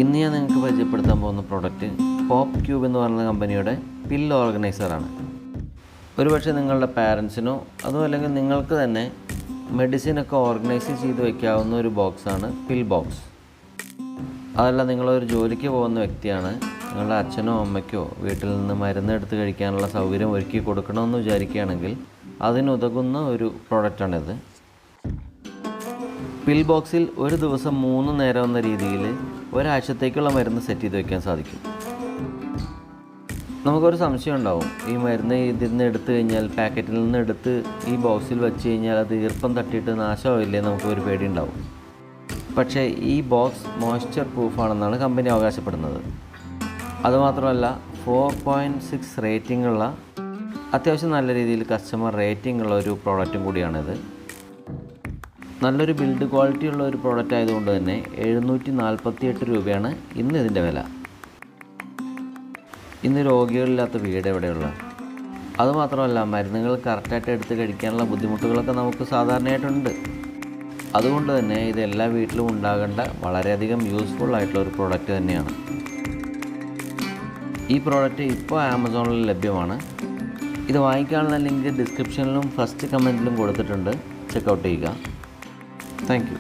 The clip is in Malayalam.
ഇന്ന് ഞാൻ നിങ്ങൾക്ക് പരിചയപ്പെടുത്താൻ പോകുന്ന പ്രോഡക്റ്റ് പോപ്പ് ക്യൂബ് എന്ന് പറയുന്ന കമ്പനിയുടെ പിൽ ഓർഗനൈസറാണ്. ഒരുപക്ഷെ നിങ്ങളുടെ പാരൻസിനോ അതോ അല്ലെങ്കിൽ നിങ്ങൾക്ക് തന്നെ മെഡിസിനൊക്കെ ഓർഗനൈസ് ചെയ്ത് വയ്ക്കാവുന്ന ഒരു ബോക്സാണ് പിൽ ബോക്സ്. അതല്ല, നിങ്ങളൊരു ജോലിക്ക് പോകുന്ന വ്യക്തിയാണ്, നിങ്ങളുടെ അച്ഛനോ അമ്മയ്ക്കോ വീട്ടിൽ നിന്ന് മരുന്ന് എടുത്ത് കഴിക്കാനുള്ള സൗകര്യം ഒരുക്കി കൊടുക്കണമെന്ന് വിചാരിക്കുകയാണെങ്കിൽ അതിനുതകുന്ന ഒരു പ്രോഡക്റ്റാണിത്. പിൽ ബോക്സിൽ ഒരു ദിവസം 3 നേരം എന്ന രീതിയിൽ ഒരാഴ്ചത്തേക്കുള്ള മരുന്ന് സെറ്റ് ചെയ്ത് വയ്ക്കാൻ സാധിക്കും. നമുക്കൊരു സംശയം ഉണ്ടാവും, ഈ മരുന്ന് ഇതിൽ നിന്ന് എടുത്തു കഴിഞ്ഞാൽ, പാക്കറ്റിൽ നിന്ന് എടുത്ത് ഈ ബോക്സിൽ വെച്ച് കഴിഞ്ഞാൽ അത് ഈർപ്പം തട്ടിയിട്ട് നാശമാവില്ലേ, നമുക്കൊരു പേടി ഉണ്ടാവും. പക്ഷേ ഈ ബോക്സ് മോയ്സ്ചർ പ്രൂഫാണെന്നാണ് കമ്പനി അവകാശപ്പെടുന്നത്. അതുമാത്രമല്ല 4.6 റേറ്റിംഗ് ഉള്ള, അത്യാവശ്യം നല്ല രീതിയിൽ കസ്റ്റമർ റേറ്റിംഗ് ഉള്ള ഒരു പ്രോഡക്റ്റും കൂടിയാണിത്. നല്ലൊരു ബിൽഡ് ക്വാളിറ്റി ഉള്ള ഒരു പ്രോഡക്റ്റ് ആയതുകൊണ്ട് തന്നെ 748 രൂപയാണ് ഇന്ന് ഇതിൻ്റെ വില. ഇന്ന് രോഗികളില്ലാത്ത വീട് എവിടെയുള്ള? അതുമാത്രമല്ല, മരുന്നുകൾ കറക്റ്റായിട്ട് എടുത്ത് കഴിക്കാനുള്ള ബുദ്ധിമുട്ടുകളൊക്കെ നമുക്ക് സാധാരണയായിട്ടുണ്ട്. അതുകൊണ്ട് തന്നെ ഇത് എല്ലാ വീട്ടിലും ഉണ്ടാകേണ്ട വളരെയധികം യൂസ്ഫുൾ ആയിട്ടുള്ള ഒരു പ്രോഡക്റ്റ് തന്നെയാണ്. ഈ പ്രോഡക്റ്റ് ഇപ്പോൾ ആമസോണിൽ ലഭ്യമാണ്. ഇത് വാങ്ങിക്കാനുള്ള ലിങ്ക് ഡിസ്ക്രിപ്ഷനിലും ഫസ്റ്റ് കമൻറ്റിലും കൊടുത്തിട്ടുണ്ട്. ചെക്കൗട്ട് ചെയ്യുക. Thank you.